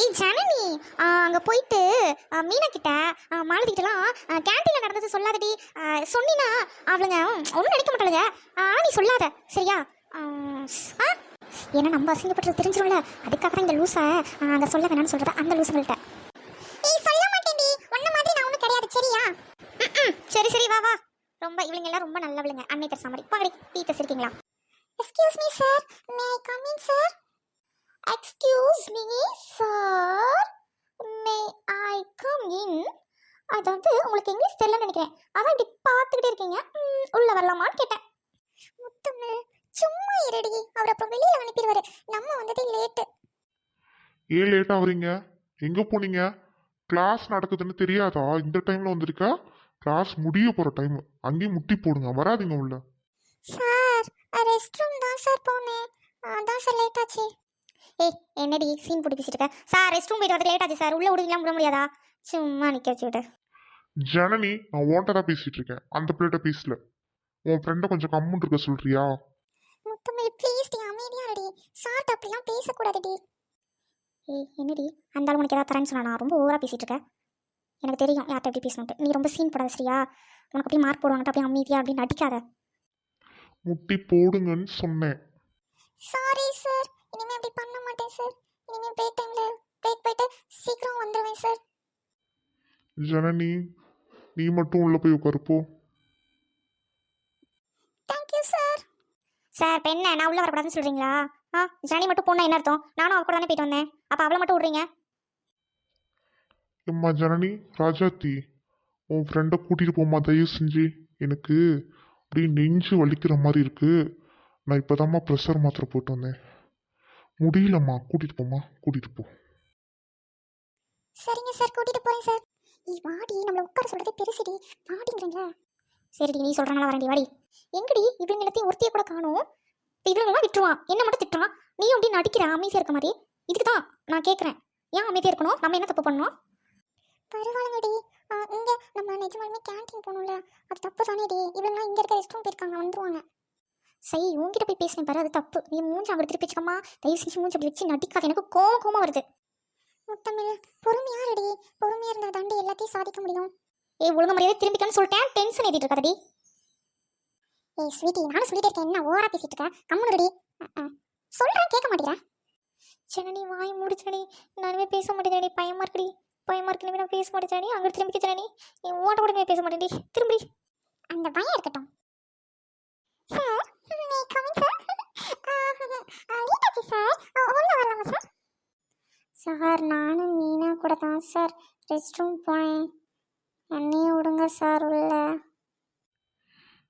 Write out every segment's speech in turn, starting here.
ஏய் ஜனனி, அங்கே போயிட்டு மீனா கிட்ட மாலதிக்கிட்டலாம் கேன்டீனில் நடந்தது சொல்லாதடி. சொன்னினா அவளுங்க ஒன்றும் நினைக்க மாட்டாளுங்க. ஆனால் நீ சொல்லாத சரியா? ஆ ஏன்னா நம்ம அசிங்கப்பட்டது தெரிஞ்சிடும்ல, அதுக்காக தான் இந்த லூஸை அங்கே சொல்ல வேணாம்னு சொல்கிறத அந்த லூஸுங்கள்ட்ட. ஏய் சொல்ல மாட்டேன்டி, ஒன்ன மாதிரி நான் ஒன்றும் கிடையாது சரியா? சரி சரி வா வா. ரொம்ப இவளுங்க எல்லாம் ரொம்ப நல்லவளுங்க. அன்னை தரசா மாதிரி பாடி டீ தச்சிருக்கீங்களா? Excuse me sir, may I come in sir? Excuse me sir, may I come in? அது வந்து உங்களுக்கு இங்கிலீஷ் தெரியலன்னு நினைக்கிறேன், அதான் இப்படி பார்த்துக்கிட்டே இருக்கீங்க. உள்ள வரலாமான்னு கேட்டேன். முத்தமிழ் சும்மா இருடி, அவர் அப்புறம் வெளியில அனுப்பிடுவாரு. நம்ம வந்ததே லேட்டு. ஏன் லேட் ஆகுறீங்க? எங்க போனீங்க? கிளாஸ் நடக்குதுன்னு தெரியாதா? இந்த டைம்ல வந்திருக்கா? கிளாஸ் முடிய போற டைம், அங்கேயும் முட்டி போடுங்க, வராதிங்க உள்ள. சார் ரெஸ்ட் ரூம் தான் சார் போனேன், அதான் சார் லேட் ஆச்சு. ஏய் என்னடி சீன் போட்டு பேசிட்டு இருக்க? சார் ரெஸ்ட் ரூம் போயிட்டு வரது லேட் ஆச்சு சார், உள்ள விடுவீங்களா விட முடியாதா? சும்மா நிக்க வச்சுக்கிட்டு. ஜனனி, நான் ஓன்ட்ட தான் பேசிட்டு இருக்கேன், அந்த பிள்ளைகிட்ட பேசல. உன் ஃப்ரெண்டை கொஞ்சம் கம்முன்னு இருக்க சொல்றியா? முத்தமிழ் ப்ளீஸ் டி, அமைதியா இருடி. சார் அப்படிலாம் பேசக்கூடாதுடி. ஏய் என்னடி அந்த ஆள் உனக்கு ஏதாவது தரேன்னு சொன்னா? ரொம்ப ஓவரா பேசிட்டு இருக்க. எனக்கு தெரியும் யார்கிட்ட எப்படி பேசணுன்ட்டு. நீ ரொம்ப சீன் போடாத சரியா? உனக்கு அப்படியே மார்க் போடுவாங்கட்டு அப்படியே அமைதியா அப்படின்னு நடிக்காத. முட்டி போடுங்கன்னு சொன்னேன். சாரி சார், இனிமே அப்படி பண்ண மாட்டேன் சார். இனிமே பிரேக் டைம்ல பிரேக் போயிட்டு சீக்கிரம் வந்துடுவேன் சார். ஜனனி, நீ மட்டும் உள்ள போய் உட்காருப்போ. Thank you sir. சார் இப்போ என்ன நான் உள்ள வரக்கூடாதுன்னு சொல்றீங்களா? ஜனனி மட்டும் போனா என்ன அர்த்தம்? நானும் அவ கூட தானே போயிட்டு வந்தேன், அப்போ அவளை மட்டும் விடுறீங்க? எம்மா ஜனனி, ராஜாத்தி, உன் ஃப்ரெண்டை கூட்டிட்டு போமா தயவு செஞ்சு. எனக்கு அப்படியே நெஞ்சு வலிக்கிற மாதிரி இருக்கு. நான் இப்போதாம்மா ப்ரெஷர் மாத்திரை போட்டு வந்தேன். முடியலம்மா, கூட்டிட்டு போமா, கூட்டிட்டு போ. சரிங்க சார், கூட்டிட்டு போறேன் சார். நீ வாடி, நம்மள உட்கார சொல்றதே பெருசுடி, வாடிங்கறீங்க. சரிடி நீ சொல்றனால வரேன்டி, வாடி. எங்கடி இவங்க எல்லாத்தையும் ஒருத்திய கூட காணோம். இவங்களெல்லாம் விட்டுருவான், என்ன மட்டும் திட்டுறான். நீ அப்படி நடிக்கிற அமைதியா இருக்க மாதிரி. இதுக்கு தான் நான் கேட்குறேன், ஏன் அமைதியா இருக்கணும்? நம்ம என்ன தப்பு பண்ணோம்? பரவாயில்லடி, இங்க நம்ம நிஜமாலுமே கேன்டீன் போகணும்ல, அது தப்பு தானேடி. இவங்கெல்லாம் இங்க இருக்க ரெஸ்ட் ரூம் போயிருக்காங்க, வந்துருவாங்க. சரி உங்ககிட்ட போய் பேசினேன் பாரு, அது தப்பு. நீ மூஞ்சி அங்கே திருப்பி வச்சுக்கமா, தயவு செஞ்சு மூஞ்சி அப்படி வச்சு நடிக்காது, எனக்கு கோவமா வருது. முத்தமிழ் பொறுமையா ரெடி, பொறுமையா இருந்தா தாண்டி எல்லாத்தையும் சாதிக்க முடியும். ஏய் ஒழுங்கு மரியாதை திரும்பிக்கன்னு சொல்லிட்டேன், டென்ஷன் ஏத்திட்டு இருக்காதடி. ஏய் ஸ்வீட்டி, நானும் சொல்லிட்டே இருக்கேன், என்ன ஓவரா பேசிட்டு இருக்க? கம்முனு ரெடி. சொல்றேன் கேட்க மாட்டேங்கிறேன். சனனி வாய் முடிச்சடி, நானுமே பேச மாட்டேங்கிறடி, பயமா இருக்குடி. பயமா இருக்கு, நான் பேச மாட்டேன். அங்கே திரும்பி சனனி, நீ ஓட்ட கூட பேச மாட்டேன்டி, திரும்பி. அந்த பயம் இருக்கட்டும். Sir may coming sir? லேட்டாச்சு சார், உள்ள வரலாமா சார்? சார் நானும் மீனா கூட தான் சார் ரெஸ்ட் ரூம் போனேன், என்னையும் விடுங்க சார் உள்ள.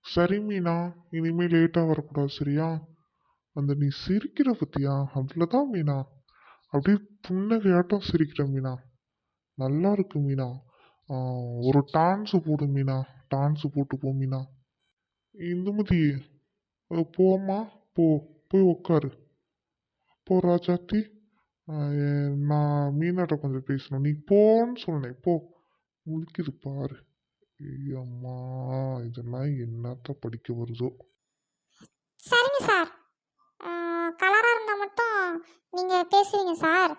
சரி மீனா, இனிமே லேட்டா வரக்கூடாது சரியா? அந்த நீ சிரிக்கிற பத்தியா, அதுலதான் மீனா அப்படியே புன்னகையாட்டம் சிரிக்கிற மீனா. நல்லா இருக்கு மீனா. ஒரு டான்ஸ் போடு மீனா, டான்ஸ் போட்டு போ மீனா. இந்துமதி, போம்மா, போ, போய் உட்காரு. போ ராஜாத்தி. நான் மீனாட்ட கொஞ்சம் பேசணும், நீ போன்னு சொன்னேன், போ. முழிக்குது பாரு. அம்மா, இதெல்லாம் என்னத்த படிக்க வருதோ. சரிங்க சார், கலராக இருந்தால் மட்டும் நீங்கள் பேசுவீங்க சார்.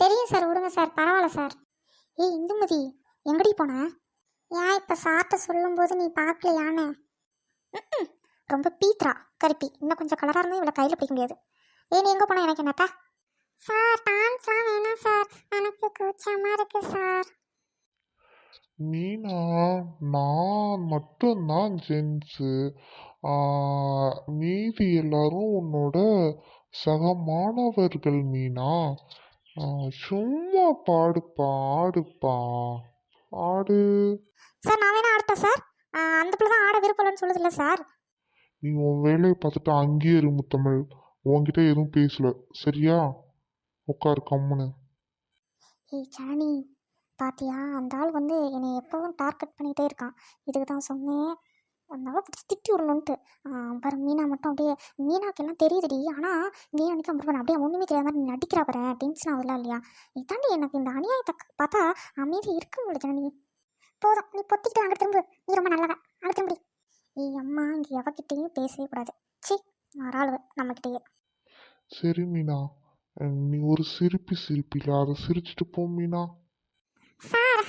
தெரியும் சார், விடுங்க சார், பரவாயில்ல சார். ஏய் இந்துமதி, எங்கடி போன? ஏன் இப்போ சார்ட்ட சொல்லும்போது நீ பார்க்கலையானே? ரொம்ப பீத்ரா கருப்பி, இன்னும் கொஞ்சம் கலராக இருந்தால் இவ்வளோ கையில் பிடிக்க முடியாது. ஏ நீ எங்கே போன? எனக்கு என்னப்பா சார், டான்ஸ்லாம் வேணாம் சார், எனக்கு கூச்சமாக இருக்கு சார். மீனா, நான் மட்டும்தான் ஜென்ஸு, மீதி எல்லாரும் உன்னோட சக மாணவர்கள் மீனா. சும்மா பாடுப்பா, ஆடுப்பா, ஆடு. சார் நான் வேணா ஆடட்டா சார்? அந்த பிள்ளை தான் ஆட விருப்பம்னு சொல்லுதில்ல சார். நீ உன் வேலையை பார்த்துட்டு அங்கேயே இரு முத்தமிழ், உன்கிட்ட எதுவும் பேசல சரியா? உட்காரு கம்முன்னு. ஏய் ஜானி, பாத்தியா அந்த ஆள் வந்து என்னை எப்பவும் டார்கெட் பண்ணிகிட்டே இருக்கான். இதுக்கு தான் சொன்னேன், அந்த ஆள் பிடிச்சி திட்டி விடணுன்ட்டு. பாரு மீனா மட்டும் அப்படியே, மீனாவுக்கு எல்லாம் தெரியுதுடி, ஆனால் மீனானுக்கு அப்புறம் அப்படியே ஒன்றுமே தெரியாத மாதிரி நடிக்கிறா பாரு, டென்ஷன் ஆகுதுலாம் இல்லையா? இதாண்டி எனக்கு இந்த அநியாயத்தை பார்த்தா அமைதி இருக்க முடியல ஜானி. போதும் நீ பொத்திக்கிட்டு அங்கே திரும்ப, நீ ரொம்ப நல்லவ, அங்கே திரும்பி. ஏய் அம்மா, இங்கே எவகிட்டையும் பேசவே கூடாது. சி வராளுவ நம்மக்கிட்டேயே. சரி மீனா, நீ ஒரு சிரிப்பில அதை சிரிச்சிட்டு போ மீனா. சார்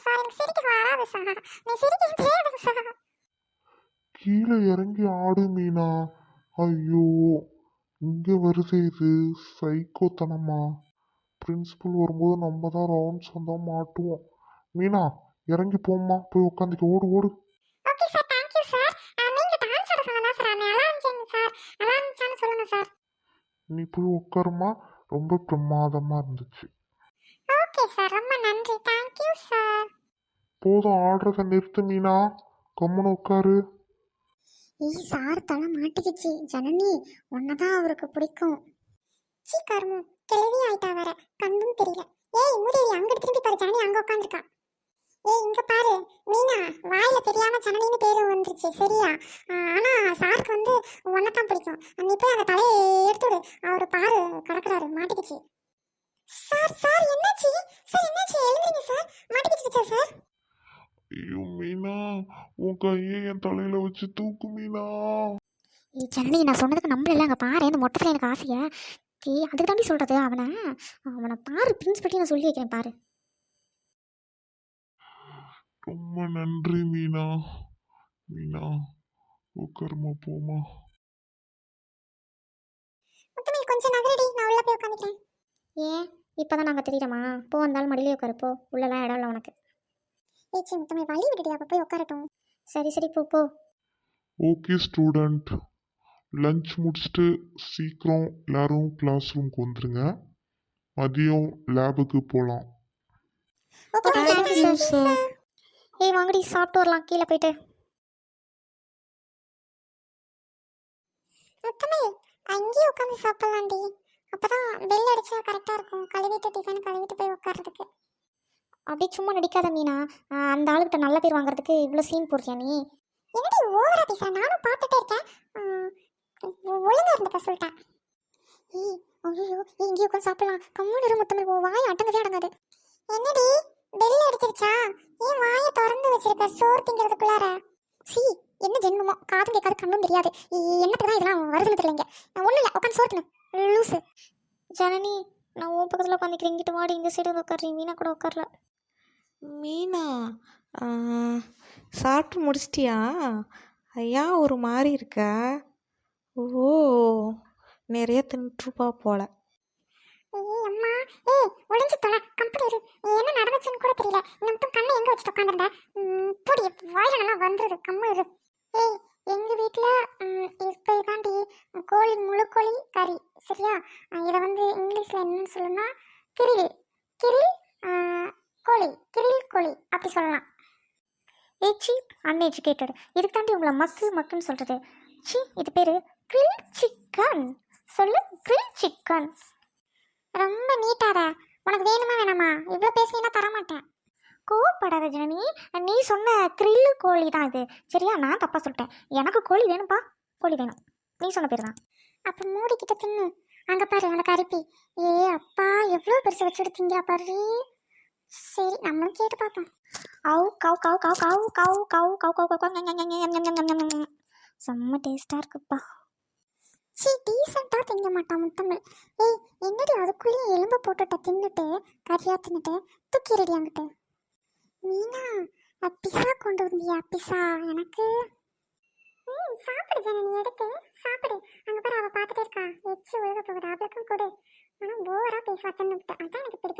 சார் எனக்கு சிரிக்க வராது சார். நீ சிரிக்க தேடுங்க சார். கீழே இறங்கி ஆடு மீனா. ஐயோ, இங்க வருது இது சைக்கோத்தனமா. பிரின்சிபல் வரும்போது நம்ம தான் ரவுண்ட்ஸ் வந்தா மாட்டுவோம். மீனா, இறங்கி போம்மா, போய் உட்காந்துக்க, ஓடு ஓடு. Okay sir, thank you sir. நீங்க டான்ஸ் ஆட சொன்னதா சார் நல்லா இருந்துச்சுங்க சார். நல்லா இருந்துச்சான்னு சொல்லுங்க சார். நீ போய் உட்காருமா, ரொம்ப பிரமாதமா இருந்துச்சு. ஓகே சார், ரொம்ப நன்றி, தேங்க்யூ சார். போதும் ஆடுறத நிறுத்து மீனா, கம்முன்னு உட்காரு. ஏய் சார், தலை மாட்டிக்கிச்சு. ஜனனி, உன்னதான் அவருக்கு பிடிக்கும். சீ கருமம், கிளவி ஆயிட்டா வேற, கண்ணும் தெரியல. ஏய் மூதேவி, அங்க திரும்பி பாரு, ஜனனி அங்க உட்காந்துருக்கா. ஏய் இங்க பாரு மீனா, வாயில தெரியாம ஜனனின்னு பேரு வந்துருச்சு சரியா? ஆனா சாருக்கு வந்து உன்னதான் பிடிக்கும். நீ போய் அந்த தலையை எடுத்துடு, அவரு பாரு கிடக்குறாரு, மாட்டிக்கிச்சு. சார் சார் என்னாச்சு? சார் என்னாச்சு? எழுந்துருங்க சார், மாட்டிக்கிச்சு சார். ஐயோ மீனா, உன் கையை என் தலையில வச்சு தூக்கு மீனா. ஏய் ஜனனி, நான் சொன்னதுக்கு நம்பல. அங்கே பாரு, இந்த மொட்டத்தில் எனக்கு ஆசையா. ஏய் அதுக்கு தாண்டி சொல்கிறது. அவனை அவனை பாரு, பிரின்ஸ்பல்ட்டி நான் சொல்லி வைக்கிறேன் பாரு. ரொம்ப நன்றி மீனா. மீனா, உட்காருமா, போமா. முத்தமிழ் கொஞ்சம் நகரடி, நான் உள்ள போய் உட்காந்துக்கிறேன். ஏன் இப்போ தான் நாங்கள் தெரியுறோமா? போ, வந்தாலும் மடியிலே உட்காரு, போ, உள்ளலாம் இடம் இல்லை உனக்கு. ஏச்சி முத்தமிழ் வழி விட்டுடி, அப்போ போய் உட்காரட்டும். சரி சரி, போ போ. ஓகே ஸ்டூடெண்ட், லஞ்ச் முடிச்சுட்டு சீக்கிரம் எல்லாரும் கிளாஸ் ரூம்க்கு வந்துருங்க. மதியம் லேபுக்கு போகலாம். Thank you sir. ஏய் வாங்கடி, சாப்பிட்டு வரலாம் கீழே போயிட்டு. முத்தமிழ், அங்கேயே உட்காந்து சாப்பிடலாண்டி. அப்பதான் பெல் அடிச்சா கரெக்டா இருக்கும், கழுவிட்டு டிஃபன் கழுவிட்டு போய் உட்கார்றதுக்கு. அப்படியே சும்மா நடிக்காத மீனா. அந்த ஆளுகிட்ட நல்ல பேர் வாங்குறதுக்கு இவ்வளோ சீன் போடுறியா நீ? என்னடி ஓவரா பேசுற? நானும் பார்த்துட்டே இருக்கேன். ஒழுங்கா இருந்துக்க சொல்லிட்டேன். ஏய் ஐயோ, இங்கேயே உட்காந்து சாப்பிடலாம். கம்முன்னு இரு முத்தமிழ், வாய் அடங்கவே அடங்காது. என்னடி பெல் அடிச்சிருச்சா? ஏன் வாயை திறந்து வச்சிருக்க சோறு திங்கிறதுக்குள்ளார? சி, என்ன ஜென்மமோ, காதும் கேட்காது கண்ணும் தெரியாது. என்னத்துக்கு தான் இதெல்லாம் வருதுன்னு தெரியலங்க. ஒன்றும் இல்லை, உட்காந்து சோறு தின்னு லூசு. ஜனனி, நான் உன் பக்கத்தில் உட்காந்துக்கிறேன். இங்கிட்டு வாடி, இந்த சைடு வந்து உட்காடுறீங்க. மீனா கூட உட்காரல. மீனா, ஆ, சாப்பிட்டு முடிச்சிட்டியா? ஐயா ஒரு மாதிரி இருக்க. ஓ, நிறைய தின்றுப்பா போல. ஏய் அம்மா, ஏய் ஒளிஞ்சு தொலை, கம்பெனி இரு. என்ன நடந்துச்சுன்னு கூட தெரியல. இந்த மட்டும் கண்ணை எங்க வச்சுட்டு உட்காந்துருந்த? போடி, வாயில நல்லா வந்துருது, கம்மு இரு. ஏய் எங்க வீட்டில் இப்போ இதாண்டி கோழி, முழு கோழி கறி சரியா? இதை வந்து இங்கிலீஷில் என்னன்னு சொல்லணும்னா கிரில். கிரில் கோழி, கிரில் கோழி அப்படி சொல்லலாம். ஏய் சீப் அன்எஜுகேட்டட், இதுக்கு தாண்டி உங்களை மக்குன்னு சொல்கிறது. சி, இது பேர் கிரில் சிக்கன். சொல்லு, கிரில் சிக்கன். ரொம்ப நீட்டார. உனக்கு வேணுமா வேணாமா? இவ்வளோ பேசினா தரமாட்டேன். கோவப்படாத ஜனனி, நீ சொன்ன கிரில்லு கோழி தான் இது சரியா? நான் தப்பாக சொல்லிட்டேன். எனக்கு கோழி வேணும்ப்பா, கோழி வேணும். நீ சொன்ன பேர் தான். அப்போ மூடிக்கிட்ட தின்னு. அங்கே பாரு அந்த கருப்பி. ஏ அப்பா, எவ்வளோ பெருசு வச்சுட்டு திங்கிறா பாரு. சரி, நம்மளும் கேட்டு பார்ப்போம். கவு கவு கவு கவு கவு கவு கவு கவு கவு கவு. செம்ம டேஸ்டாக இருக்குப்பா. சீ, டீசெண்டாக திங்க மாட்டான் முத்தமிழ். ஏய் என்னடி அதுக்குள்ளேயும் எலும்பு போட்டுட்ட தின்னுட்டு, கறியாக தின்னுட்டு தூக்கிடுடி அங்கிட்டு. மீனா, பிஸா கொண்டு வந்தியா? பிஸா எனக்கு. சாப்பிடு ஜனனி, எடுத்து சாப்பிடு. அங்கே பாரு, அவள் பார்த்துட்டே இருக்கா. எச்சு ஒழுக போகுது, அவளுக்கும் கொடு. ஆனால் ஓவராக பேசுவா தின்னுட்டு, அதான் எனக்கு பிடிக்கும்.